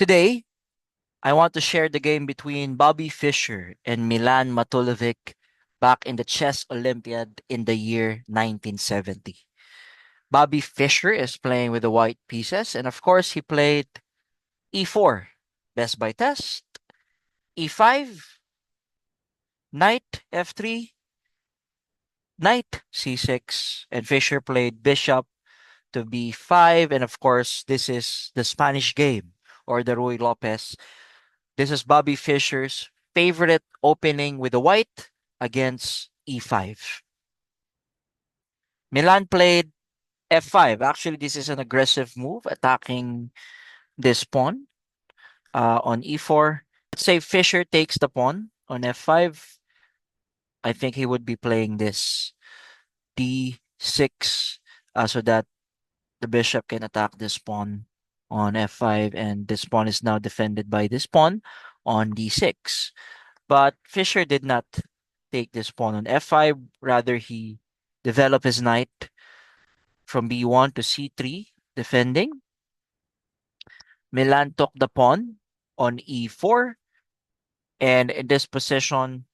Today, I want to share the game between Bobby Fischer and Milan Matulovic back in the Chess Olympiad in the year 1970. Bobby Fischer is playing with the white pieces, and of course, he played e4, best by test, e5, knight f3, knight c6, and Fischer played bishop to b5, and of course, this is the Spanish game or the Ruy Lopez. This is Bobby Fischer's favorite opening with the white against e5. Milan played f5. Actually, this is an aggressive move, attacking this pawn on e4. Let's say Fischer takes the pawn on f5. I think he would be playing this d6 so that the bishop can attack this pawn on f5, and this pawn is now defended by this pawn on d6. But Fischer did not take this pawn on f5. Rather, he developed his knight from b1 to c3, defending. Milan took the pawn on e4. And in this position,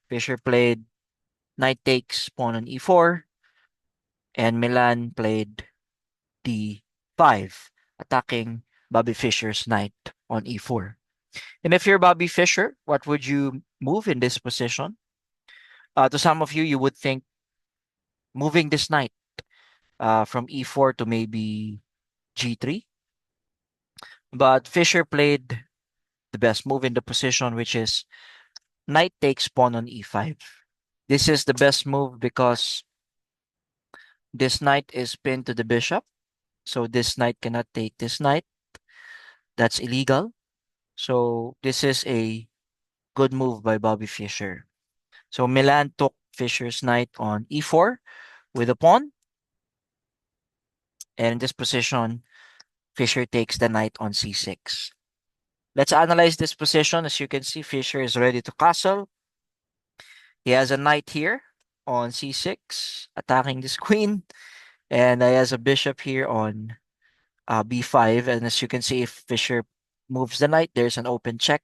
Fischer played knight takes pawn on e4. And Milan played d5, attacking Bobby Fischer's knight on e4. And if you're Bobby Fischer, what would you move in this position? To some of you, you would think moving this knight from e4 to maybe g3. But Fischer played the best move in the position, which is knight takes pawn on e5. This is the best move because this knight is pinned to the bishop. So this knight cannot take this knight. That's illegal. So this is a good move by Bobby Fischer. So Milan took Fischer's knight on e4 with a pawn. And in this position, Fischer takes the knight on c6. Let's analyze this position. As you can see, Fischer is ready to castle. He has a knight here on c6, attacking this queen. And he has a bishop here on b5. And as you can see, if Fischer moves the knight, there's an open check.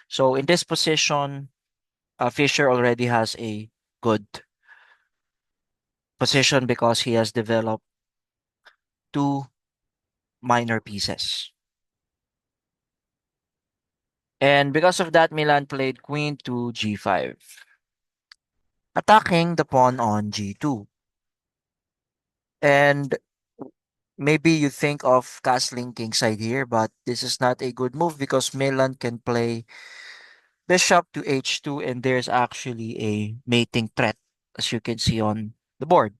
So in this position, Fischer already has a good position because he has developed two minor pieces. And because of that, Milan played queen to g5, attacking the pawn on g2. And maybe you think of castling kingside here, but this is not a good move because Milan can play bishop to h2, and there's actually a mating threat, as you can see on the board.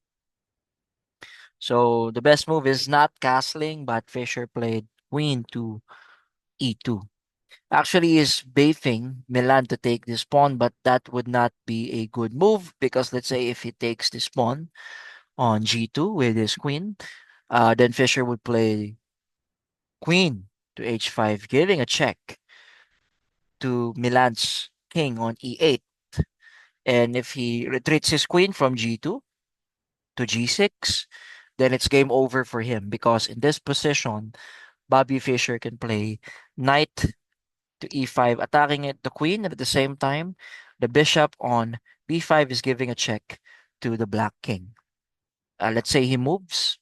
So the best move is not castling, but Fischer played queen to e2. Actually, is baiting Milan to take this pawn, but that would not be a good move because let's say if he takes this pawn on g2 with his queen, then Fischer would play queen to h5, giving a check to Milan's king on e8. And if he retreats his queen from g2 to g6, then it's game over for him because in this position, Bobby Fischer can play knight to e5, attacking it the queen, and at the same time, the bishop on b5 is giving a check to the black king. Let's say he moves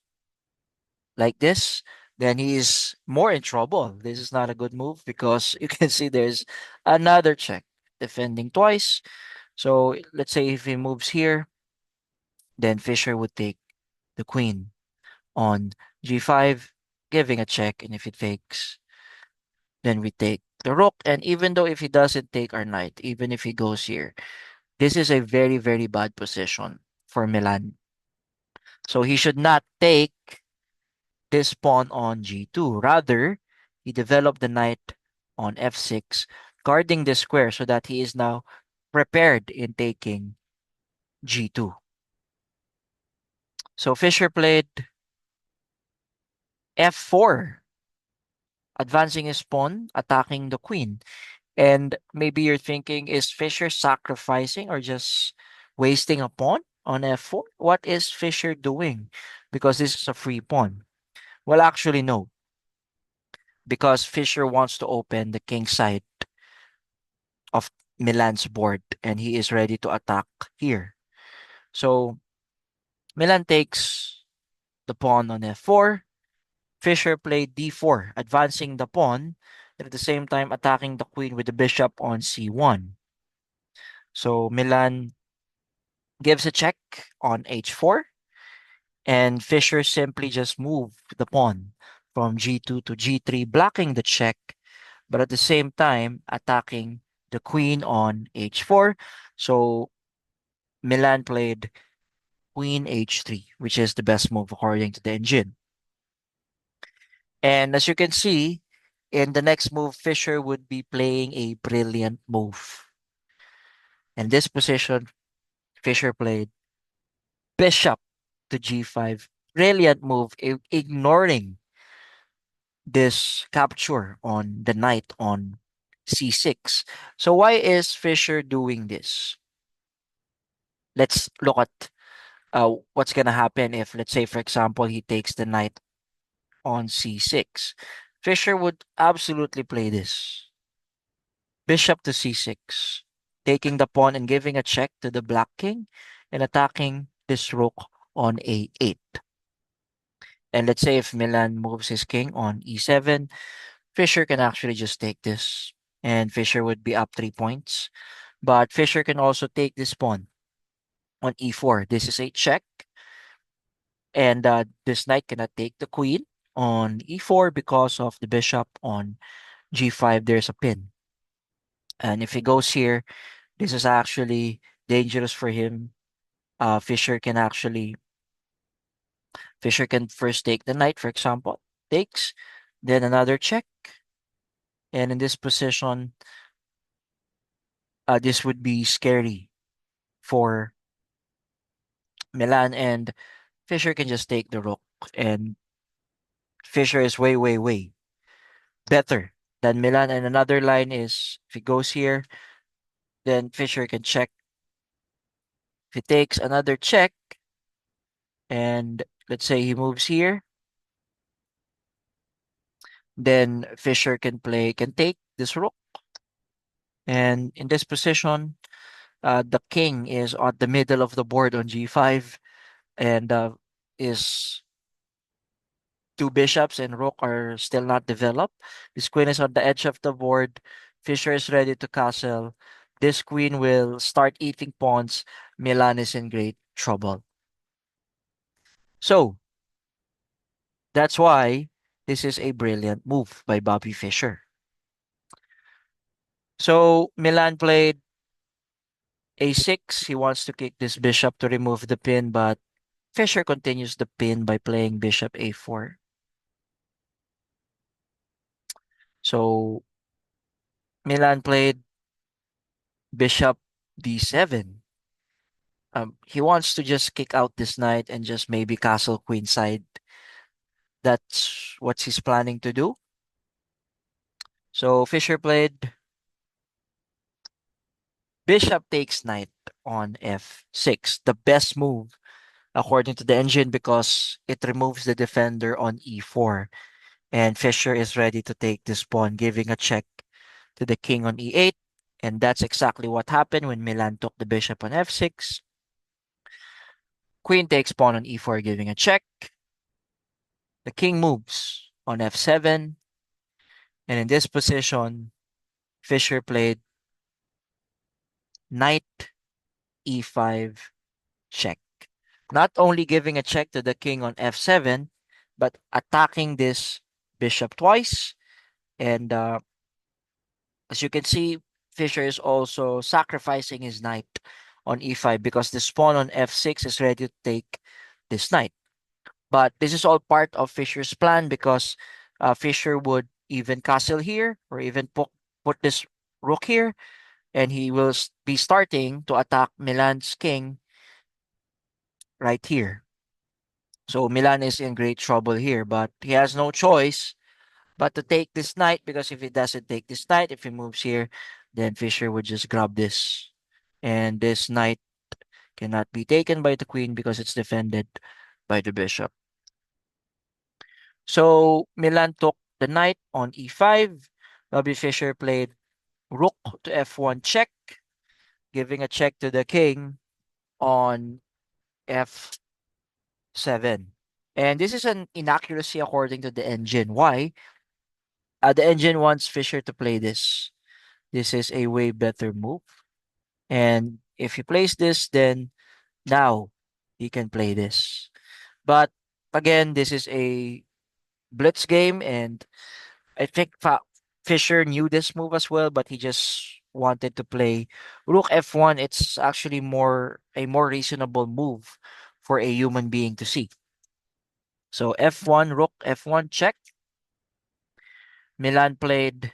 like this, then he is more in trouble. This is not a good move because you can see there's another check defending twice. So let's say if he moves here, then Fischer would take the queen on g5, giving a check, and if he takes, then we take the rook. And even though if he doesn't take our knight, even if he goes here, this is a very, very bad position for Milan. So he should not take this pawn on g2. Rather, he developed the knight on f6, guarding the square so that he is now prepared in taking g2. So Fischer played f4, advancing his pawn, attacking the queen. And maybe you're thinking, is Fischer sacrificing or just wasting a pawn on f4? What is Fischer doing? Because this is a free pawn. Well, actually, no. because Fischer wants to open the king side of Milan's board and he is ready to attack here. So Milan takes the pawn on f4. Fischer played d4, advancing the pawn and at the same time attacking the queen with the bishop on c1. So Milan gives a check on h4 and Fischer simply just moved the pawn from g2 to g3, blocking the check, but at the same time attacking the queen on h4. So Milan played queen h3, which is the best move according to the engine. And as you can see, in the next move, Fischer would be playing a brilliant move. In this position, Fischer played bishop to g5. Brilliant move, ignoring this capture on the knight on c6. So why is Fischer doing this? Let's look at what's going to happen if, let's say, for example, he takes the knight on c6. Fischer would absolutely play this. Bishop to c6, taking the pawn and giving a check to the black king and attacking this rook on a8. And let's say if Milan moves his king on e7, Fischer can actually just take this and Fischer would be up 3 points. But Fischer can also take this pawn on e4. This is a check. And this knight cannot take the queen on e4 because of the bishop on g5. There's a pin. And if he goes here, this is actually dangerous for him. Fischer can first take the knight, for example, takes, then another check. And in this position, this would be scary for Milan, and Fischer can just take the rook. And Fischer is way, way, way better than Milan. And another line is if he goes here, then Fischer can check. If he takes another check, and let's say he moves here, then Fischer can take this rook. And in this position, the king is on the middle of the board on g5, and is two bishops and rook are still not developed. This queen is on the edge of the board. Fischer is ready to castle. This queen will start eating pawns. Milan is in great trouble. So that's why this is a brilliant move by Bobby Fischer. So Milan played a6. He wants to kick this bishop to remove the pin, but Fischer continues the pin by playing bishop a4. So Milan played bishop d7. He wants to just kick out this knight and just maybe castle queenside. That's what he's planning to do. So Fischer played bishop takes knight on f6. The best move according to the engine because it removes the defender on e4. And Fischer is ready to take this pawn, giving a check to the king on e8. And that's exactly what happened when Milan took the bishop on f6. Queen takes pawn on e4, giving a check. The king moves on f7. And in this position, Fischer played knight e5 check. Not only giving a check to the king on f7, but attacking this bishop twice. And as you can see, Fischer is also sacrificing his knight on e5 because this pawn on f6 is ready to take this knight. But this is all part of Fischer's plan because Fischer would even castle here or even put this rook here, and he will be starting to attack Milan's king right here. So Milan is in great trouble here, but he has no choice but to take this knight because if he doesn't take this knight, if he moves here, then Fischer would just grab this. And this knight cannot be taken by the queen because it's defended by the bishop. So Milan took the knight on e5. Bobby Fischer played rook to f1 check, giving a check to the king on f7. And this is an inaccuracy according to the engine. Why? The engine wants Fischer to play this. This is a way better move. And if he plays this, then now he can play this. But again, this is a blitz game, and I think Fischer knew this move as well, but he just wanted to play Rook F1. It's actually more reasonable move for a human being to see. So F1, Rook F1 check. Milan played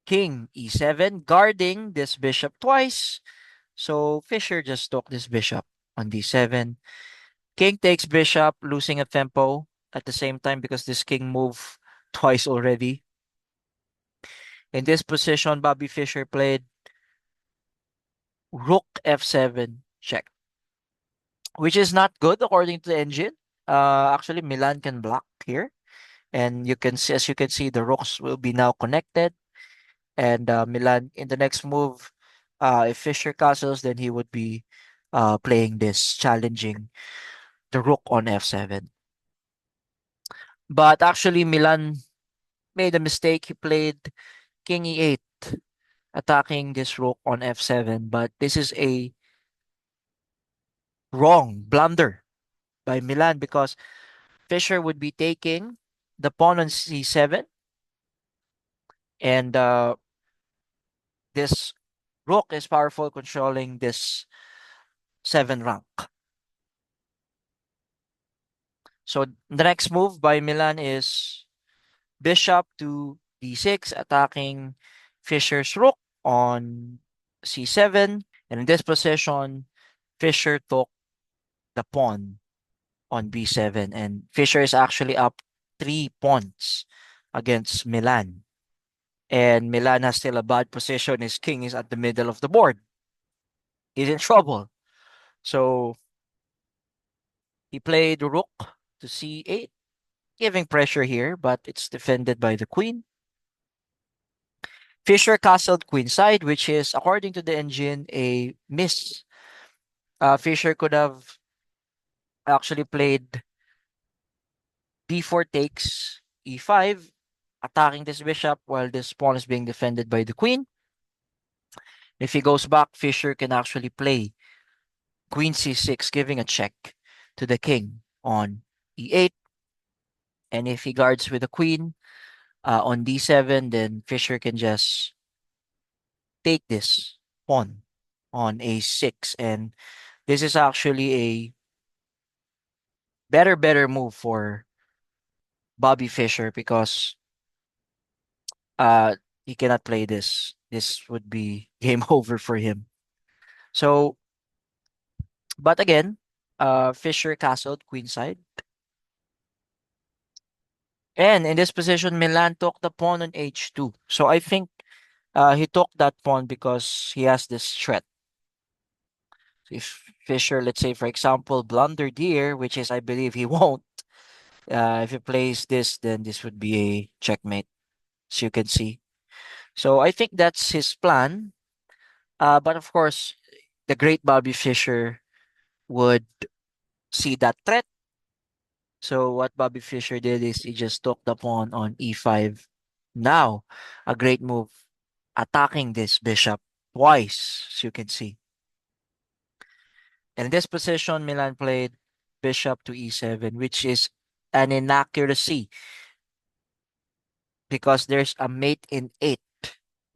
King E7, guarding this bishop twice. So Fischer just took this bishop on D7. King takes bishop, losing a tempo at the same time because this king moved twice already. In this position, Bobby Fischer played Rook F7 check, which is not good according to the engine. Actually, Milan can block here, and you can see, as you can see, the rooks will be now connected. And Milan in the next move, if Fischer castles, then he would be playing this, challenging the rook on F7. But actually, Milan made a mistake. He played King E8, attacking this rook on F7. But this is a wrong blunder by Milan because Fischer would be taking the pawn on C7, and this rook is powerful, controlling this 7 rank. So the next move by Milan is bishop to D6, attacking Fischer's rook on C7. And in this position, Fischer took the pawn on B7. And Fischer is actually up 3 pawns against Milan. And Milan has still a bad position. His king is at the middle of the board. He's in trouble. So he played rook to C8, giving pressure here, but it's defended by the queen. Fischer castled queenside, which is, according to the engine, a miss. Fischer could have actually played d4 takes e5, attacking this bishop while this pawn is being defended by the queen. If he goes back, Fischer can actually play queen c6, giving a check to the king on e8. And if he guards with the queen on d7, then Fischer can just take this pawn on a6. And this is actually a better move for Bobby Fischer because uh he cannot play this. This would be game over for him. So, but again, Fischer castled queenside. And in this position, Milan took the pawn on h2. So I think he took that pawn because he has this threat. So if Fischer, let's say, for example, blundered here, which is, I believe he won't, if he plays this, then this would be a checkmate, as you can see. So I think that's his plan. But of course, the great Bobby Fischer would see that threat. So what Bobby Fischer did is he just took the pawn on e5. Now, a great move, attacking this bishop twice, as you can see. And in this position, Milan played bishop to e7, which is an inaccuracy because there's a mate in 8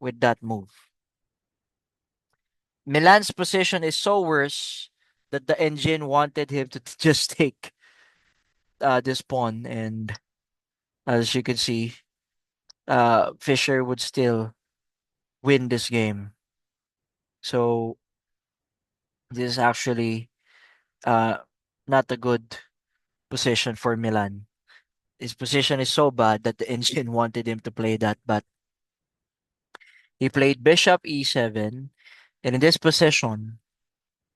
with that move. Milan's position is so worse that the engine wanted him to just take this pawn, and as you can see, Fischer would still win this game. So this is actually uh not a good position for Milan. His position is so bad that the engine wanted him to play that, but he played bishop e7, and in this position,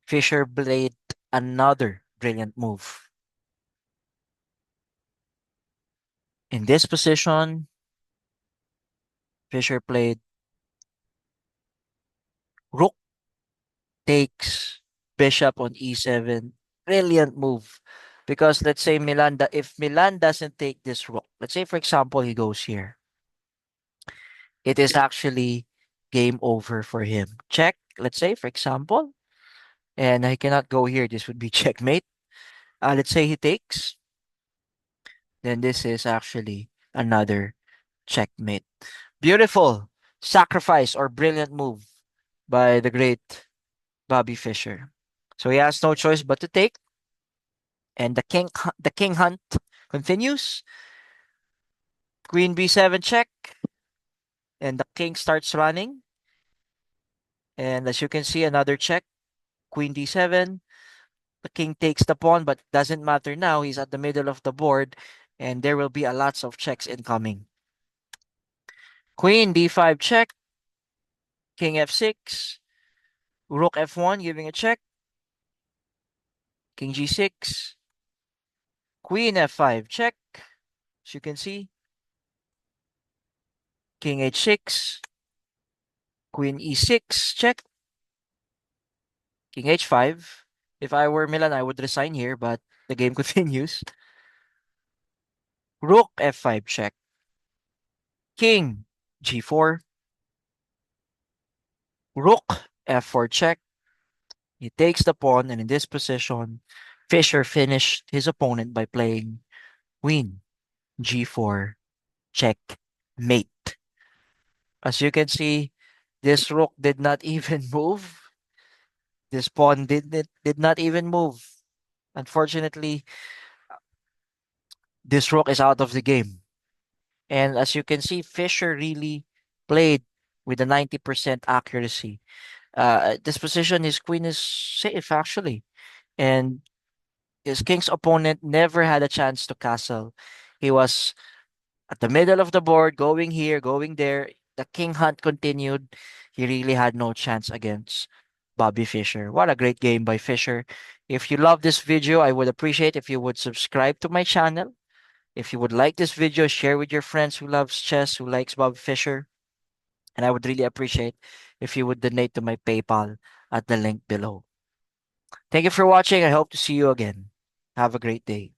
Fischer played another brilliant move. In this position, Fischer played rook takes bishop on e7. Brilliant move. Because let's say if Milan doesn't take this rook, let's say for example he goes here, it is actually game over for him. Check, let's say for example, and I cannot go here. This would be checkmate. Let's say he takes, then this is actually another checkmate. Beautiful sacrifice or brilliant move by the great Bobby Fischer. So he has no choice but to take, and the king hunt continues. Queen b7 check, and the king starts running. And as you can see, another check. Queen d7. The king takes the pawn, but doesn't matter now. He's at the middle of the board, and there will be a lots of checks incoming. Queen d5 check. King f6. Rook f1 giving a check. King g6. Queen f5 check. As you can see, King h6. Queen e6 check. King h5. If I were Milan, I would resign here, but the game continues. Rook f5 check. King g4. Rook f4 check. He takes the pawn, and in this position, Fischer finished his opponent by playing queen g4 check mate. As you can see, this rook did not even move. This pawn did not even move. Unfortunately, this rook is out of the game. And as you can see, Fischer really played with a 90% accuracy. This position, his queen is safe actually. And his king's opponent never had a chance to castle. He was at the middle of the board, going here, going there. The king hunt continued. He really had no chance against Bobby Fischer. What a great game by Fischer. If you love this video, I would appreciate if you would subscribe to my channel. If you would like this video, share with your friends who loves chess, who likes Bobby Fischer. And I would really appreciate if you would donate to my PayPal at the link below. Thank you for watching. I hope to see you again. Have a great day.